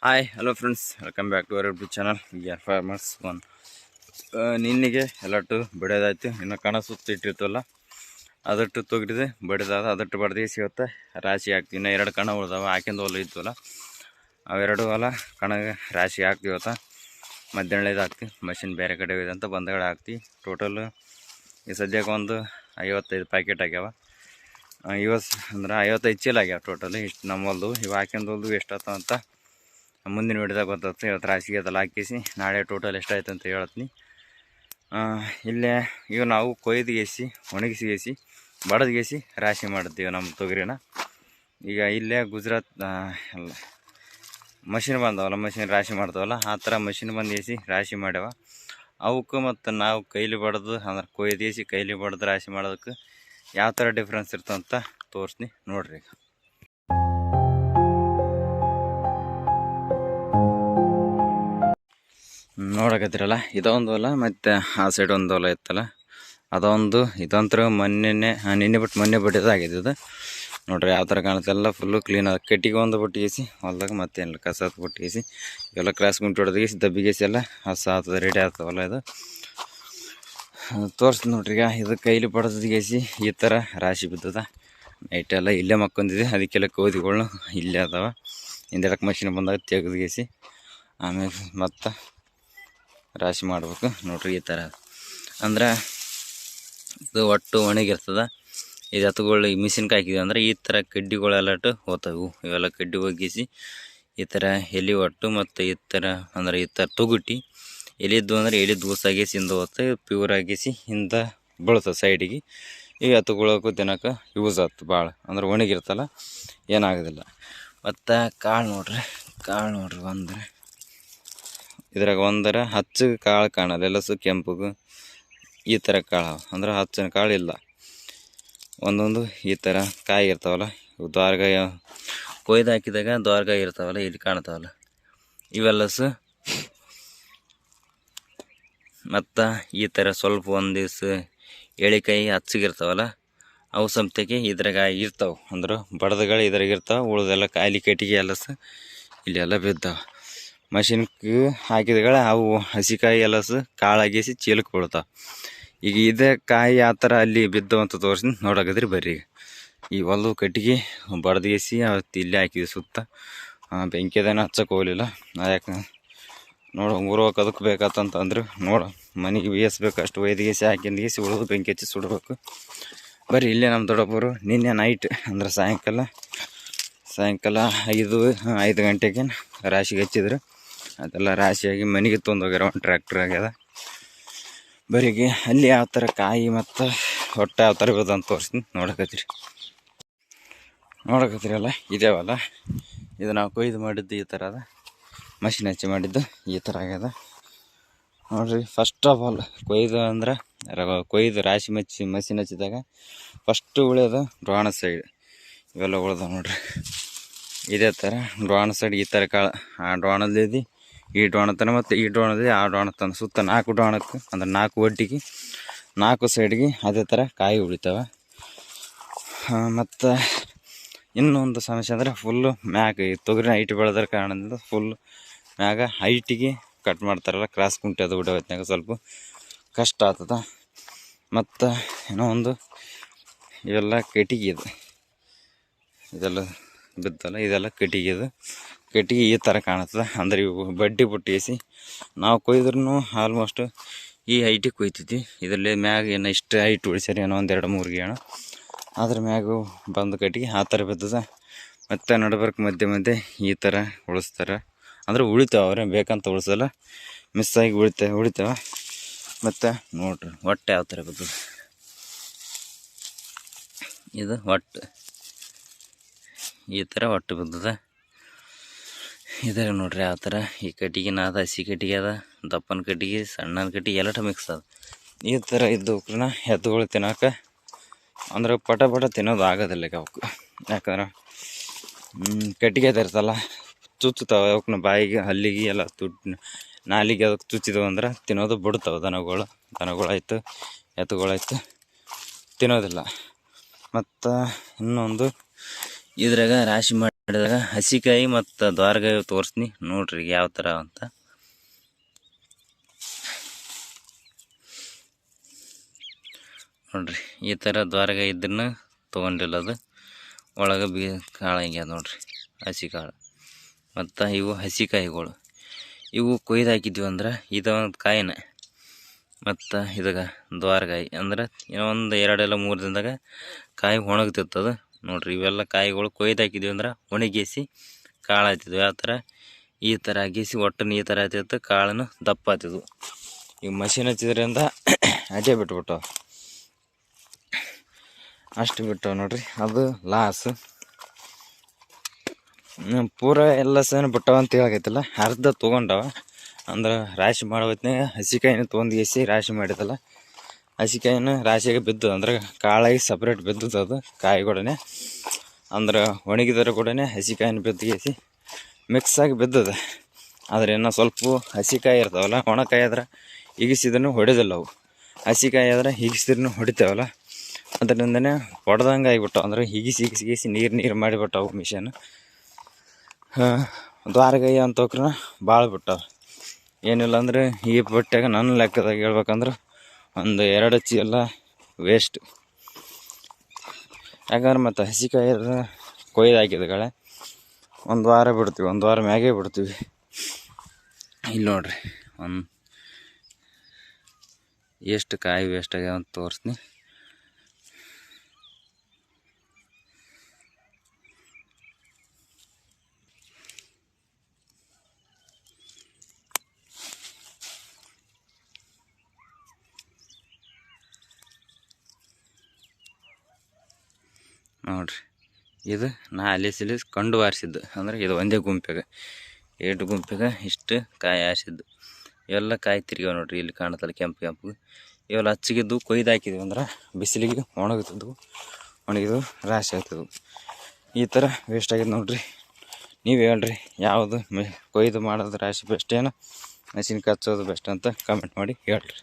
Hi hello friends, welcome back to our YouTube channel R farmers one. ನಿನ್ನೆಗೆ ಎಲ್ಲಟ್ಟು ಬಡಿಯೋದಾಯ್ತು. ಇನ್ನು ಕಣ ಸುತ್ತ ಇಟ್ಟಿರ್ತವಲ್ಲ ಅದಟ್ಟು ತೊಗಿಡಿದೆ ಬಡಿದಾದ ಅದಟ್ಟು ಬಡ್ದು ಸಿಗುತ್ತೆ ರಾಶಿ ಹಾಕ್ತೀವಿ. ಇನ್ನು 2 ಕಣ ಉಳ್ದಾವ, ಹಾಕಿಂದ ಹೊಲ ಇತ್ತವಲ್ಲ ಅವೆರಡು ಹೊಲ ಕಣಗೆ ರಾಶಿ ಹಾಕ್ತೀವತ್ತ. ಮಧ್ಯಾಹ್ನದ ಹಾಕ್ತೀವಿ, ಮಷಿನ್ ಬೇರೆ ಕಡೆ ಇದೆ ಅಂತ ಬಂದಗಡೆ ಹಾಕ್ತೀವಿ. ಟೋಟಲ್ ಈ ಸದ್ಯಕ್ಕೆ ಒಂದು 55 ಪ್ಯಾಕೆಟ್ ಆಗ್ಯಾವ. ಅಂದ್ರೆ 55 ಚೀಲ ಆಗ್ಯಾವ ಟೋಟಲ್. ಇಷ್ಟು ನಮ್ಮ ಹೊಲ್ದು ಇವು ಹಾಕಿಂದು ಎಷ್ಟಾಯ್ತು ಅಂತ ಮುಂದಿನ ವಿಡಿಯೋದಾಗ ಗೊತ್ತಾಗ್ತದೆ. ಇವತ್ತು ರಾಶಿಗೆ ಅದೆಲ್ಲ ಹಾಕಿಸಿ ನಾಳೆ ಟೋಟಲ್ ಎಷ್ಟಾಯ್ತು ಅಂತ ಹೇಳ್ತೀನಿ. ಇಲ್ಲೇ ಇವು ನಾವು ಕೊಯ್ದುಗೇಸಿ ಒಣಗಿಸಿಗೇಸಿ ಬಡದ್ಗೇಸಿ ರಾಶಿ ಮಾಡ್ತೀವಿ ನಮ್ಮ ತೊಗರಿನ. ಈಗ ಇಲ್ಲೇ ಗುಜರಾತ್ ಮಷಿನ್ ಬಂದವಲ್ಲ, ಮಷಿನ್ ರಾಶಿ ಮಾಡ್ತಾವಲ್ಲ, ಆ ಥರ ಮಷಿನ್ ಬಂದೇಸಿ ರಾಶಿ ಮಾಡ್ಯಾವ. ಅವಕ್ಕೆ ಮತ್ತು ನಾವು ಕೈಲಿ ಬಡ್ದು ಅಂದ್ರೆ ಕೊಯ್ದೇಸಿ ಕೈಲಿ ಬಡ್ದು ರಾಶಿ ಮಾಡೋದಕ್ಕೆ ಯಾವ ಥರ ಡಿಫ್ರೆನ್ಸ್ ಇರ್ತಂತ ತೋರಿಸ್ತೀನಿ ನೋಡ್ರಿ. ನೋಡಕತ್ತಿರಲ್ಲ, ಇದೊಂದು ಹೊಲ ಮತ್ತು ಆ ಸೈಡ್ ಒಂದು ಹೊಲ ಇತ್ತಲ್ಲ ಅದೊಂದು. ಇದಂತರ ನಿನ್ನೆ ಬಿಟ್ಟು ಮೊನ್ನೆ ಬಡಿದಾಗಿದೆ ಇದು. ನೋಡ್ರಿ ಯಾವ ಥರ ಕಾಣುತ್ತೆ, ಎಲ್ಲ ಫುಲ್ಲು ಕ್ಲೀನ್ ಆದ. ಕಟ್ಟಿಗೆ ಒಂದು ಬಟ್ಟಿಗೇಸಿ ಹೊಲ್ದಾಗ ಮತ್ತೇನಿಲ್ಲ, ಕಸ ಬಟ್ಟಿಗೇಸಿ ಎಲ್ಲ ಕ್ರಾಸ್ ಗುಂಟು ಹೊಡೆದಿಗೇಸಿ ದಬ್ಬಿಗೇಸಿ ಎಲ್ಲ ಹಸ ಆಗ್ತದೆ, ರೆಡಿ ಆಗ್ತಾವಲ್ಲ. ಇದು ತೋರಿಸ್ತೀನಿ ನೋಡ್ರಿ. ಈಗ ಇದು ಕೈಲಿ ಬಡ್ದಿಗೇಸಿ ಈ ಥರ ರಾಶಿ ಬಿದ್ದದ. ನೈಟೆಲ್ಲ ಇಲ್ಲೇ ಮಕ್ಕೊಂದಿದೆ, ಅದಕ್ಕೆಲ್ಲ ಕೋದಿಗಳು ಇಲ್ಲೇ ಅದಾವ. ಹಿಂದೆಡಕ್ಕೆ ಮಷಿನ್ ಬಂದಾಗ ತೆಗೆದುಗೇಸಿ ಆಮೇಲೆ ಮತ್ತು ರಾಶಿ ಮಾಡ್ಬೇಕು ನೋಡ್ರಿ. ಈ ಥರ ಅಂದ್ರೆ ಇದು ಒಟ್ಟು ಒಣಗಿರ್ತದೆ. ಇದು ಎತ್ತುಗಳು ಈ ಮಿಷಿನ್ಗೆ ಹಾಕಿದ್ವಿ ಅಂದ್ರೆ ಈ ಥರ ಕಡ್ಡಿಗಳೆಲ್ಲಟ್ಟು ಹೋಗ್ತಾವು. ಇವೆಲ್ಲ ಕಡ್ಡಿ ಒಗ್ಗಿಸಿ ಈ ಥರ ಎಲೆ ಒಟ್ಟು ಮತ್ತು ಈ ಥರ ಅಂದ್ರೆ ಈ ಥರ ತೊಗುಟಿ ಎಲಿದ್ದು ಅಂದರೆ ಎಲಿದ್ದು ಊಸಾಗಿಸಿ ಹಿಂದೆ ಹೋಗ್ತವೆ, ಪ್ಯೂರ್ ಆಗಿಸಿ ಹಿಂದೆ ಬೀಳ್ತದೆ ಸೈಡಿಗೆ. ಈ ಎತ್ತುಗಳಕ್ಕೂ ತಿನ್ನೋಕೆ ಯೂಸ್ ಆಗ್ತದೆ ಭಾಳ. ಅಂದ್ರೆ ಒಣಗಿರ್ತಲ್ಲ, ಏನಾಗೋದಿಲ್ಲ. ಮತ್ತು ಕಾಳು ನೋಡ್ರಿ ಅಂದರೆ ಇದ್ರಾಗ ಒಂದರ ಹಚ್ಚ ಕಾಳು ಕಾಣಲ್ಲ, ಎಲ್ಲಸು ಕೆಂಪುಗು ಈ ಥರ ಕಾಳು. ಅಂದ್ರೆ ಹಚ್ಚಿನ ಕಾಳು ಇಲ್ಲ. ಒಂದೊಂದು ಈ ಥರ ಕಾಯಿ ಇರ್ತಾವಲ್ಲ, ಇವು ದ್ವಾರಗಾಯಿ ಕೊಯ್ದು ಹಾಕಿದಾಗ ದ್ವಾರಗಾಯಿ ಇರ್ತಾವಲ್ಲ, ಇಲ್ಲಿ ಕಾಣ್ತಾವಲ್ಲ ಇವೆಲ್ಲಸು. ಮತ್ತು ಈ ಥರ ಸ್ವಲ್ಪ ಒಂದು ದಿವ್ಸ ಎಳಿಕಾಯಿ ಹಚ್ಚಿಗಿರ್ತಾವಲ್ಲ ಅವು ಸಂತೆಗೆ ಇದ್ರಾಗ ಇರ್ತಾವೆ. ಅಂದ್ರೆ ಬಡ್ದಗಳು ಇದ್ರಾಗ ಇರ್ತಾವೆ, ಉಳ್ದೆಲ್ಲ ಕಾಯಿಲೆ ಕಟ್ಟಿಗೆ ಎಲ್ಲಸ ಇಲ್ಲೆಲ್ಲ ಬಿದ್ದಾವೆ. ಮಷಿನ್ಗೆ ಹಾಕಿದಗಳ ಅವು ಹಸಿಕಾಯಿ ಎಲ್ಲಸ ಕಾಳಾಗಿಸಿ ಚೀಲಕ್ಕೆ ಬೀಳ್ತಾವೆ. ಈಗ ಇದೇ ಕಾಯಿ ಆ ಥರ ಅಲ್ಲಿ ಬಿದ್ದವು ಅಂತ ತೋರಿಸಿ ನೋಡಕದ್ರಿ ಬರ್ರಿ. ಈ ಹೊಲ್ದು ಕಟ್ಟಿಗೆ ಬಡ್ದಿಸಿ ಅವತ್ತು ಇಲ್ಲೇ ಹಾಕಿದ್ವಿ ಸುತ್ತ. ಬೆಂಕಿದೇನೋ ಹಚ್ಚಕ್ಕೆ ಹೋಗಲಿಲ್ಲ, ಯಾಕೆ ನೋಡು ಊರ್ಬೇಕು ಅದಕ್ಕೆ ಬೇಕಂತಂದ್ರೆ ನೋಡು ಮನೆಗೆ ಬೇಯಿಸ್ಬೇಕು. ಅಷ್ಟು ಒಯ್ದಿಗೆಸಿ ಹಾಕಿಂದಿಗೆಸಿ ಉಳಿದು ಬೆಂಕಿ ಹಚ್ಚಿ ಸುಡಬೇಕು. ಬರ್ರಿ ಇಲ್ಲೇ ನಮ್ಮ ದೊಡ್ಡಪ್ಪರು ನಿನ್ನೆ ನೈಟ್ ಅಂದ್ರೆ ಸಾಯಂಕಾಲ 5 ಗಂಟೆಗೆ ರಾಶಿಗೆ ಹಚ್ಚಿದ್ರು. ಅದೆಲ್ಲ ರಾಶಿಯಾಗಿ ಮನೆಗೆ ತೊಗೊಂಡೋಗ್ಯಾರ, ಒಂದು ಟ್ರ್ಯಾಕ್ಟರ್ ಆಗ್ಯದ. ಬರೀಗೆ ಅಲ್ಲಿ ಯಾವ ಥರ ಕಾಯಿ ಮತ್ತು ಹೊಟ್ಟೆ ಯಾವ ಥರ ಇರೋದು ಅಂತ ತೋರಿಸ್ತೀನಿ ನೋಡಕತ್ತೀರಲ್ಲ. ಇದೇವಲ್ಲ ಇದು ನಾವು ಕೊಯ್ದು ಮಾಡಿದ್ದು ಈ ಥರ ಅದ. ಮಷಿನ್ ಹಚ್ಚಿ ಮಾಡಿದ್ದು ಈ ಥರ ಆಗ್ಯದ ನೋಡಿರಿ. ಫಸ್ಟ್ ಆಫ್ ಆಲ್ ಕೊಯ್ದು ರಾಶಿ ಮಷಿನ್ ಹಚ್ಚಿದಾಗ ಫಸ್ಟು ಉಳಿಯೋದು ಡ್ವಾಣ ಸೈಡ್. ಇವೆಲ್ಲ ಉಳ್ದ ನೋಡ್ರಿ ಇದೇ ಥರ ಡ್ವಾಣ ಸೈಡ್ ಈ ಥರ ಕಾಳು. ಆ ಡ್ವಾಣದಲ್ಲಿ ಈ ಡ್ವಾಣತನ ಮತ್ತು ಈ ಡ್ವಾಣದಲ್ಲಿ ಆ ಡ್ವಾಣತನ ಸುತ್ತ 4 ಡ್ವಾಣಕ್ಕೆ ಅಂದ್ರೆ 4 ಒಟ್ಟಿಗೆ 4 ಸೈಡ್ಗೆ ಅದೇ ಥರ ಕಾಯಿ ಉಳಿತಾವೆ. ಮತ್ತು ಇನ್ನೊಂದು ಸಮಸ್ಯೆ ಅಂದರೆ ಫುಲ್ಲು ಮ್ಯಾಗ ಈ ತೊಗರಿನ ಹೈಟ್ ಬೆಳೆದ್ರ ಕಾರಣದಿಂದ ಫುಲ್ ಮ್ಯಾಗ ಹೈಟಿಗೆ ಕಟ್ ಮಾಡ್ತಾರಲ್ಲ, ಕ್ರಾಸ್ ಕುಂಟೆ ಅದು ಬಿಡೋ ಹೊತ್ನಾಗ ಸ್ವಲ್ಪ ಕಷ್ಟ ಆಗ್ತದೆ. ಮತ್ತು ಏನೋ ಒಂದು ಇವೆಲ್ಲ ಕಟ್ಟಿಗೆ ಇದೆಲ್ಲ ಬಿದ್ದಲ್ಲ, ಇದೆಲ್ಲ ಕಟ್ಟಿಗೆ ಈ ಥರ ಕಾಣುತ್ತದೆ. ಅಂದ್ರೆ ಇವು ಬಡ್ಡಿ ಬುಟ್ಟಿಸಿ ನಾವು ಕೊಯ್ದ್ರೂ ಆಲ್ಮೋಸ್ಟ್ ಈ ಹೈಟಿಗೆ ಕೊಯ್ತಿದ್ವಿ. ಇದರಲ್ಲಿ ಮ್ಯಾಗ ಏನೋ ಇಷ್ಟು ಹೈಟ್ ಉಳಿಸ್ಯಾರ, ಏನೋ 1 2 3 ಗೇಣ ಅದ್ರ ಮ್ಯಾಗು ಬಂದು ಕಟ್ಟಿಗೆ ಆ ಥರ ಬಿದ್ದದ. ಮತ್ತು ನಡ್ಬರ್ಕ್ ಮಧ್ಯೆ ಈ ಥರ ಉಳಿಸ್ತಾರೆ. ಅಂದ್ರೆ ಉಳಿತಾವೆ, ಅವ್ರೆ ಬೇಕಂತ ಉಳಿಸಲ್ಲ, ಮಿಸ್ಸಾಗಿ ಉಳಿತಾವೆ. ಮತ್ತು ನೋಡ್ರಿ ಹೊಟ್ಟೆ ಯಾವ ಥರ ಬಿದ್ದದ. ಇದು ಹೊಟ್ಟೆ ಈ ಥರ ಹೊಟ್ಟೆ ಬಿದ್ದದ. ಇದಾಗ ನೋಡ್ರಿ ಯಾವ ಥರ ಈ ಕಟ್ಟಿಗೆ ನಾದ, ಹಸಿ ಕಟ್ಟಿಗೆ ಅದ, ದಪ್ಪನ ಕಟ್ಟಿಗೆ, ಸಣ್ಣನ ಕಟ್ಟಿಗೆ ಎಲ್ಲ ಮಿಕ್ಸ್ ಅದ. ಈ ಥರ ಇದ್ದವಕ್ರನ್ನ ಎತ್ತುಗಳು ತಿನ್ನೋಕೆ ಅಂದ್ರೆ ಪಟ ತಿನ್ನೋದು ಆಗೋದಿಲ್ಲ ಅವಕ್ಕೆ. ಯಾಕಂದ್ರೆ ಕಟ್ಟಿಗೆ ಇರ್ತಲ್ಲ, ಚುಚ್ಚುತ್ತಾವೆ ಅವಕ್ಕನ್ನ ಬಾಯಿಗೆ ಹಲ್ಲಿಗೆ ಎಲ್ಲ ನಾಲಿಗೆ ಅದಕ್ಕೆ ಚುಚ್ಚಿದವು ಅಂದ್ರೆ ತಿನ್ನೋದು ಬಿಡ್ತಾವೆ. ದನಗಳಾಯ್ತು ಎತ್ತುಗಳಾಯ್ತು ತಿನ್ನೋದಿಲ್ಲ. ಮತ್ತು ಇನ್ನೊಂದು ಇದ್ರಾಗ ರಾಶಿ ಮಾಡಿ ಮಾಡಿದಾಗ ಹಸಿಕಾಯಿ ಮತ್ತು ದ್ವಾರಕಾಯಿ ತೋರಿಸ್ತೀನಿ ನೋಡ್ರಿ ಯಾವ ಥರ ಅಂತ. ನೋಡ್ರಿ ಈ ಥರ ದ್ವಾರಕಾಯಿ ಇದ್ದನ್ನು ತೊಗೊಂಡಿಲ್ಲ, ಅದು ಒಳಗೆ ಕಾಳು ಹಿಂಗೆ ನೋಡ್ರಿ, ಹಸಿ ಕಾಳು. ಮತ್ತು ಇವು ಹಸಿಕಾಯಿಗಳು, ಇವು ಕೊಯ್ದು ಹಾಕಿದ್ವಿ ಅಂದ್ರೆ ಇದೊಂದು ಕಾಯಿನ ಮತ್ತು ಇದಾಗ ದ್ವಾರಕಾಯಿ ಅಂದ್ರೆ ಇನ್ನೊಂದು 2 ಇಲ್ಲ 3 ದಿನದಾಗ ಕಾಯಿ ಒಣಗ್ತಿರ್ತದೆ ನೋಡ್ರಿ. ಇವೆಲ್ಲ ಕಾಯಿಗಳು ಕೊಯ್ದು ಹಾಕಿದ್ವಿ ಅಂದ್ರೆ ಒಣಗಿಸಿ ಕಾಳು ಆಗ್ತಿದ್ವು. ಯಾವ ಥರ ಈ ಥರ ಹಾಕಿಸಿ ಒಟ್ಟು ಈ ಥರ ಆಗ್ತಿತ್ತು, ಕಾಳನ್ನು ದಪ್ಪ ಆಗ್ತಿದ್ವು. ಈಗ ಮಷಿನ್ ಹಚ್ಚಿದ್ರಿಂದ ಅದೇ ಬಿಟ್ಬಿಟ್ಟವು, ಅಷ್ಟು ಬಿಟ್ಟವು ನೋಡ್ರಿ. ಅದು ಲಾಸು. ಪೂರ ಎಲ್ಲ ಸಹ ಬಿಟ್ಟವ ಅಂತ ಹೇಳಕೈತಿಲ್ಲ, ಅರ್ಧ ತೊಗೊಂಡವ. ಅಂದ್ರೆ ರಾಶಿ ಮಾಡೋ ಹೊತ್ನಾಗ ಹಸಿಕಾಯಿನ ತೊಗೊಂಡ್ಗೇಸಿ ರಾಶಿ ಮಾಡಿದಲ್ಲ, ಹಸಿಕಾಯಿನ ರಾಶಿಯಾಗೆ ಬಿದ್ದು ಅಂದ್ರೆ ಕಾಳಾಗಿ ಸಪ್ರೇಟ್ ಬಿದ್ದದ ಅದು ಕಾಯಿ ಕೂಡನೆ. ಅಂದ್ರೆ ಒಣಗಿದ್ರೆ ಕೂಡನೆ ಹಸಿಕಾಯಿನ ಬಿದ್ದಗೇಸಿ ಮಿಕ್ಸ್ ಆಗಿ ಬಿದ್ದದ. ಆದರೆ ಇನ್ನೂ ಸ್ವಲ್ಪ ಹಸಿಕಾಯಿ ಇರ್ತಾವಲ್ಲ, ಒಣಕಾಯಿ ಆದ್ರೆ ಹಿಗಿಸಿದ್ರೂ ಹೊಡೆದಿಲ್ಲ ಅವು. ಹಸಿಕಾಯಿ ಆದ್ರೆ ಹಿಗಿಸಿದ್ರೂ ಹೊಡಿತಾವಲ್ಲ, ಅದರಿಂದನೇ ಹೊಡೆದಂಗೆ ಆಗಿಬಿಟ್ಟವು. ಅಂದ್ರೆ ಹಿಗಿಸಿ ನೀರು ಮಾಡಿಬಿಟ್ಟವು ಮಿಷನ್. ದ್ವಾರಕಾಯಿ ಅಂತಕ್ರನ ಭಾಳ ಬಿಟ್ಟವು. ಏನಿಲ್ಲ ಅಂದ್ರೆ ಈ ಬಟ್ಟೆಗೆ ನನ್ನ ಲೆಕ್ಕದಾಗ ಹೇಳ್ಬೇಕಂದ್ರೆ ಒಂದು 2 ಚೀಲ ವೇಸ್ಟ್. ಯಾಕಂದ್ರೆ ಮತ್ತು ಹಸಿಕಾಯಿ ಕೊಯ್ದು ಹಾಕಿದಗಳೇ 1 ವಾರ ಬಿಡ್ತೀವಿ, 1 ವಾರ ಮ್ಯಾಗೆ ಬಿಡ್ತೀವಿ. ಇಲ್ಲಿ ನೋಡ್ರಿ ಎಷ್ಟು ಕಾಯಿ ವೇಸ್ಟ್ ಆಗ್ಯಾವ ಅಂತ ತೋರಿಸ್ತೀನಿ. ನೋಡ್ರಿ, ಇದು ನಾ ಅಲ್ಲಿ ಕಂಡು ಆರಿಸಿದ್ದು. ಅಂದ್ರೆ ಇದು ಒಂದೇ ಗುಂಪಿಗೆ 8 ಗುಂಪಿಗೆ ಇಷ್ಟು ಕಾಯಿ ಆರಿಸಿದ್ದು. ಇವೆಲ್ಲ ಕಾಯಿ ತಿರ್ಗಾವ ನೋಡ್ರಿ, ಇಲ್ಲಿ ಕಾಣುತ್ತಲ್ಲ ಕೆಂಪು. ಇವೆಲ್ಲ ಹಚ್ಚಿಗಿದ್ದು ಕೊಯ್ದು ಹಾಕಿದ್ವಿ ಅಂದ್ರೆ ಬಿಸಿಲಿಗೆ ಒಣಗಿದ್ವು ರಾಶಿ ಆಗ್ತದವು. ಈ ಥರ ವೇಸ್ಟ್ ಆಗಿದೆ ನೋಡ್ರಿ. ನೀವು ಹೇಳ್ರಿ, ಯಾವುದು ಕೊಯ್ದು ಮಾಡೋದು ರಾಶಿ ಬೆಸ್ಟ್ ಏನೋ ಮೆಷಿನ್ ಹಚ್ಚೋದು ಬೆಸ್ಟ್ ಅಂತ ಕಮೆಂಟ್ ಮಾಡಿ ಹೇಳ್ರಿ.